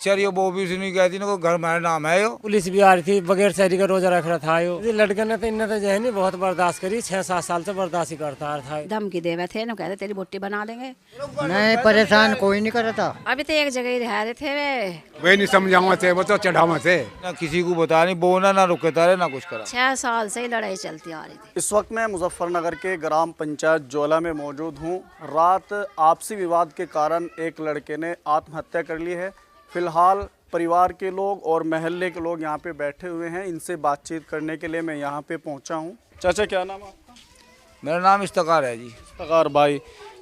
अच्छा ये वो भी सुनी कहती ना को घर मेरा नाम है यो। पुलिस भी आ रही थी, बगैर शहरी का रोजा रख रहा था यो। लड़के ने तो इन्हें तो जो है नहीं बहुत बर्दाश्त करी, 6-7 साल से बर्दाश्त ही करता था। धमकी देवे थे ना, कहते तेरी बोटी बना देंगे। नहीं परेशान कोई नहीं कर था। अभी तो एक जगह ही रह रहे थे वे नहीं समझावा थे, वो तो चढ़ावा थे। ना किसी को बता नहीं, बोना ना रुके तारे ना कुछ करा। 6 साल से ही लड़ाई चलती आ रही थी। इस वक्त मैं मुजफ्फरनगर के ग्राम पंचायत जोला में मौजूद हूँ। रात आपसी विवाद के कारण एक लड़के ने आत्महत्या कर ली है। फिलहाल परिवार के लोग और महल्ले के लोग यहाँ पे बैठे हुए हैं। इनसे बातचीत करने के लिए मैं यहाँ पे पहुँचा हूँ। चाचा क्या नाम है आपका? मेरा नाम इस्तकार है जी। इस्तकार भाई,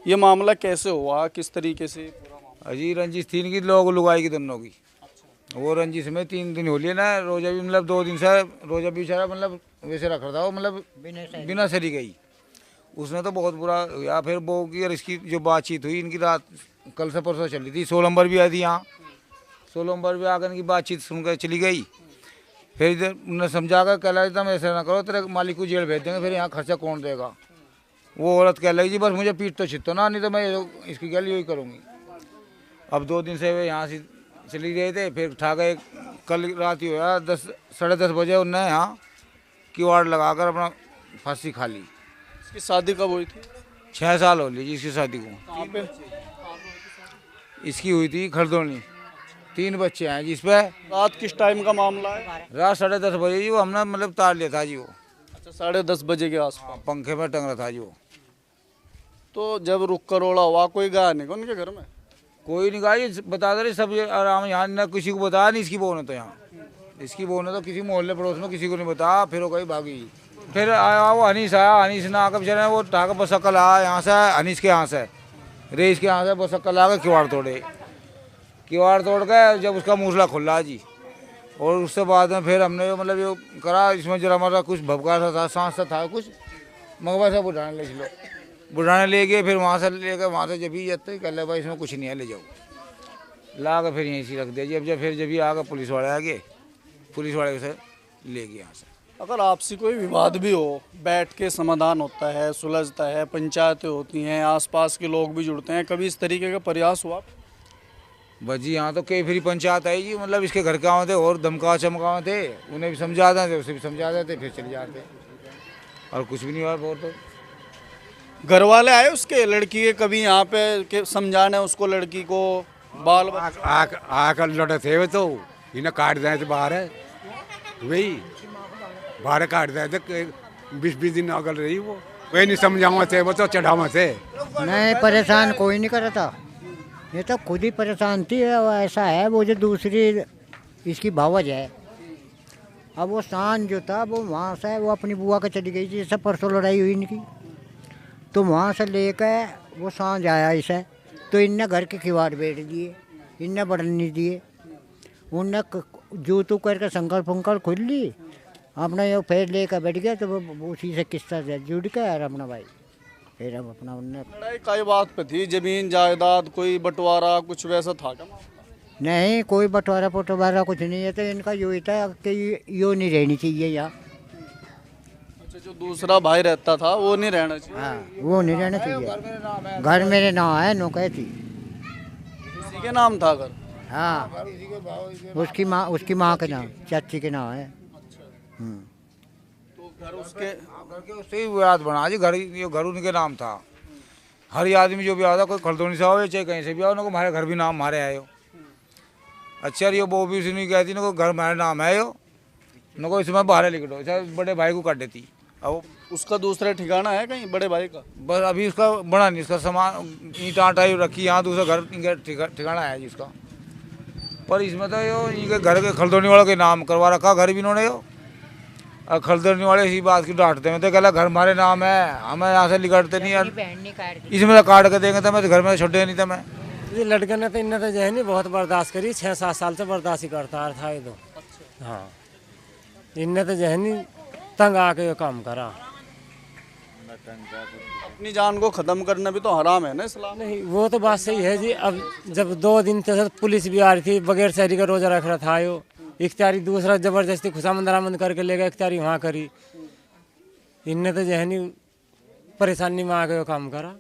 ये मामला कैसे हुआ, किस तरीके से पूरा मामला? अजी रंजिश थी इनकी, लोग लुगाई की दोनों की। वो रंजिश में 3 दिन हो लिए ना, रोजा भी मतलब 2 दिन से रोजा भी बेचारा मतलब वैसे रख रहा था वो, मतलब बिना सरी गई। उसने तो बहुत बुरा या फिर वो की और इसकी जो बातचीत हुई इनकी रात कल से परसों चली थी। 16 नंबर भी आई थी यहाँ, 16 नंबर भी आकर इनकी बातचीत सुनकर चली गई। फिर इधर उन्हें समझा कर कह लगा तुम ऐसा ना करो, तेरे मालिक को जेल भेज देंगे, फिर यहाँ खर्चा कौन देगा। वो औरत कह लगी जी बस मुझे पीट तो छितो ना, नहीं तो मैं इसकी गल यही करूँगी। अब 2 दिन से वे यहाँ से चली गए थे, फिर उठा गए। कल रात ही हुआ 10 साढ़े 10 बजे उनने यहाँ किवाड़ लगाकर अपना फांसी खा ली। इसकी शादी कब हुई थी? 6 साल हो ली जी इसकी शादी को। कहाँ पे? इसकी हुई थी खरदोनी। 3 बच्चे हैं जिस पे। रात किस टाइम का मामला है? रात 10:30 बजे जी वो हमने मतलब तार लिया था जी वो। अच्छा 10:30 बजे के आसपास। पंखे में टंग रहा था जी वो। तो जब रुक करोड़ा हुआ, कोई गया नहीं उनके घर में? कोई नहीं कहा जी, बता दे रहे सब ये आराम। यहाँ ना किसी को बताया नहीं इसकी बहू ने, तो यहाँ इसकी बहू ने तो किसी मोहल्ले पड़ोस में किसी को नहीं बताया। फिर वो कहीं भागी। फिर आया वो हनीस आया, हनीस ने आकर बेचारे वो ढाका बसक्कल आया यहाँ से, हनीस के यहाँ से, रेस के यहाँ से बसक्कल आकर किवाड़ तोड़े। किवाड़ तोड़ के जब उसका मूसला खुला जी, और उससे बाद में फिर हमने मतलब ये करा, इसमें जरा हमारा कुछ भबका सा था, सांस सा था कुछ, मगवा सा बुढ़ाने ले चलो। बुढ़ाने ले गए, फिर वहाँ से लेकर वहाँ से जब ही जाते कह ले भाई इसमें कुछ नहीं है, ले जाओ। ला कर फिर यहीं से रख दिया जी। अब जब ही आकर पुलिस वाले आ गए, पुलिस वाले से ले गए यहाँ से। अगर आपसी कोई विवाद भी हो, बैठ के समाधान होता है, सुलझता है, पंचायतें होती हैं, आसपास के लोग भी जुड़ते हैं, कभी इस तरीके का प्रयास हुआ? बस जी यहाँ तो कई फिर पंचायत आई जी, मतलब इसके घर गाँव थे और धमका चमकाव थे, उन्हें भी समझा देते, उसे भी समझा देते, फिर चले जाते और कुछ भी नहीं हुआ। बहुत तो घर वाले आए उसके लड़की के कभी यहाँ पे समझाने उसको, लड़की को बाल आकर लड़े थे वे, तो इन्हें काट दिए थे बाहर है, वही बाहर काट दिए थे। 20-20 दिन अगल रही वो। वे नहीं समझावा थे, वो तो चढ़ावा थे। नहीं परेशान कोई नहीं कर था, ये तो खुद ही परेशान थी। वो ऐसा है, वो जो दूसरी इसकी भावज है, अब वो शान जो था वो वहाँ से वो अपनी बुआ के चली गई थी। जैसे परसों लड़ाई हुई इनकी, तो वहाँ से लेकर वो सांझ आया इसे, तो इनने घर के किवाड़ बैठ दिए, इनने बढ़ने नहीं दिए। उनने जूतू करके संकल्प पंकल खुल ली, अपना ये फिर लेकर बैठ गया। तो वो उसी से किस्सा जुड़ के यार अपना भाई, फिर हम अपना उनने लड़ाई कई बात पे थी, जमीन जायदाद कोई बंटवारा कुछ वैसा था क्या? नहीं कोई बंटवारा पटवारा कुछ नहीं है। तो इनका यो ही था कि यो नहीं रहनी चाहिए यहाँ। अच्छा, जो दूसरा भाई रहता था वो नहीं रहना चाहिए? हाँ वो नहीं रहना चाहिए। घर मेरे नाम है, नो कहती किसी के नाम था घर? हाँ उसकी माँ के नाम, चाची के नाम है। तो घर उसके उससे ही विवाद बना जी। घर उनके नाम था। हर आदमी जो भी आता, कोई खरदोनी से आओ चाहे कहीं से भी आओ, उनको हमारे घर भी नाम हमारे आए हो। अच्छा ये वो भी सुनी कहती ना को घर मेरा नाम है यो, न को इसमें बाहर लिख दो, चाहे बड़े भाई को काट देती। अब उसका दूसरा ठिकाना है कहीं बड़े भाई का? बस अभी उसका बना नहीं, उसका सामान ईंटा आटा रखी, यहाँ दूसरा घर इनका ठिकाना है जिसका। पर इसमें तो यो इनके घर के खरदोनी वालों के नाम करवा रखा, घर भी इन्होंने यो। और खरदोनी वाले इसी बात की डांटते हैं, तो कहला घर हमारे नाम है, हमें यहाँ से निकलते नहीं यार, इसमें तो काट के देंगे तो मैं तो घर में छोड़े नहीं था मैं। ये लड़के ने तो इन्हें तो जो है नहीं बहुत बर्दाश्त करी, 6-7 साल से बर्दाश्त ही करता था ये तो। हाँ इनने तो जो है नहीं तंग आके ये काम करा। अपनी जान को खत्म करना भी तो हराम है ना इस्लाम? नहीं वो तो बात सही है जी। अब जब 2 दिन तक पुलिस भी आ रही थी, बगैर शहरी का रोजा रख रहा था यो। इख्तियारी दूसरा जबरदस्ती खुशामंद दरामंद करके ले गया, इख्तियारी वहाँ करी। इनने तो जो है नहीं परेशानी में आ गए काम करा।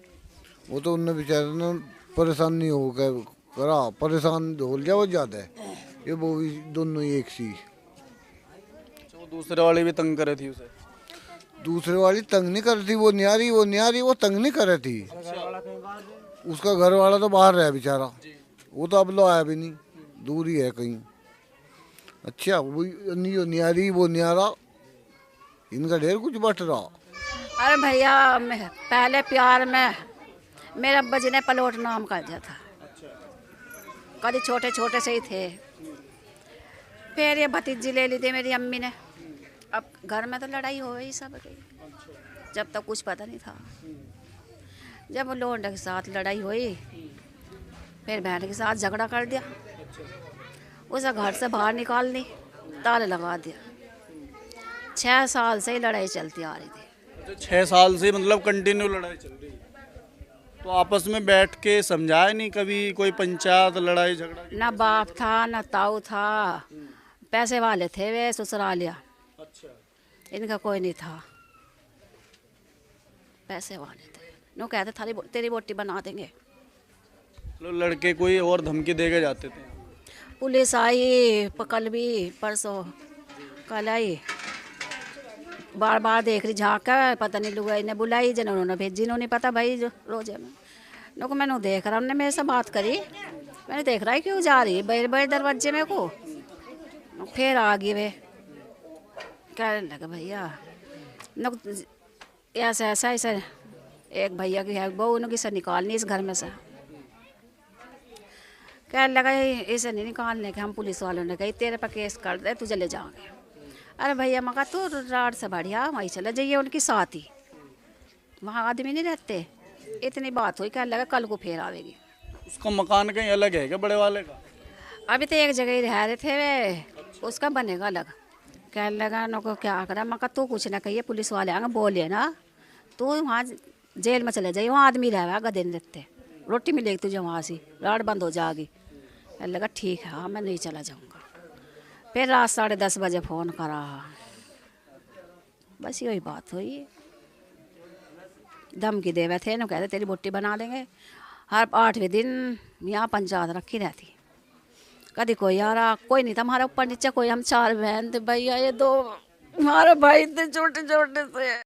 वो तो उनने बेचारे ने परेशानी हो गया करा, परेशान हो गया वो ज़्यादा है। ये वो दोनों ही एक सी। वो दूसरे वाली भी तंग करे थी उसे? दूसरे वाली तंग नहीं कर रही, वो न्यारी वो तंग नहीं कर रही थी। उसका घर वाला तो बाहर रहा बेचारा, वो तो अब लो आया भी नहीं, दूर ही है कहीं। अच्छा वो न्यारी वो न्यारा, इनका ढेर कुछ बट रहा। अरे भैया पहले प्यार में मेरे अब्बा जी ने पलोट नाम कर दिया था। कभी छोटे छोटे से ही थे, फिर ये भतीजी ले ली थी मेरी अम्मी ने। अब घर में तो लड़ाई हो गई सब की, जब तक कुछ पता नहीं था। जब लोंडे के साथ लड़ाई हुई, फिर बहन के साथ झगड़ा कर दिया, उसे घर से बाहर निकाल दी, ताले लगा दिया। 6 साल से ही लड़ाई चलती आ रही थी। 6 साल से मतलब कंटिन्यू लड़ाई चल रही है। तो आपस में बैठ के समझाया नहीं कभी, कोई पंचायत लड़ाई झगड़ा? ना बाप था ना ताऊ था, पैसे वाले थे वे ससुरालिया। अच्छा। इनका कोई नहीं था, पैसे वाले थे। नो कहते थारी तेरी बोटी बना देंगे। तो लड़के कोई और धमकी दे के जाते थे? पुलिस आई, कल भी परसों कल आई, बार बार देख रही झाँक कर, पता नहीं लुगाई ने बुलाई, जिन्होंने भेजी इन्होंने पता भाई जो रोजे में नो को मैंने देख रहा, हमने मेरे से बात करी, मैंने देख रहा है क्यों जा रही बड़े बड़े दरवाजे में को। फिर आ गई वे, कहने लगे भैया न ऐसा ऐसा ऐसा, एक भैया की है बहू, उनकी से निकालनी इस घर में से। कहने लगा इसे नहीं निकालने के, हम पुलिस वालों ने कही तेरे पर केस कर दे, तू चले जाओगे। अरे भैया मगा तू राड से बढ़िया वहीं चले जाइए उनकी साथ ही, वहाँ आदमी नहीं रहते। इतनी बात हुई, कहने लगा कल को फिर आवेगी। उसका मकान कहीं अलग है क्या बड़े वाले का? अभी तो एक जगह ही रह रहे थे वे, उसका बनेगा अलग। कहने लगा नो को क्या करा, मगर तू कुछ ना कहिए, पुलिस वाले आएंगे बोले ना, तू वहाँ जेल में चले जाइए, वहाँ आदमी रह गए दिन रहते, रोटी मिलेगी तुझे वहाँ से, राड बंद हो जाएगी। कहने लगा ठीक है, हाँ मैं नहीं चला जाऊँगा। फिर रात 10:30 बजे फ़ोन करा, बस यही बात हुई। धमकी देवे थे ना, कहते तेरी बोटी बना देंगे। हर 8वें दिन यहाँ पंचायत रखी रहती, कभी कोई आ रहा, कोई नहीं था हमारा ऊपर नीचे कोई, हम 4 बहन थे भैया, ये 2 हमारे भाई थे छोटे छोटे से।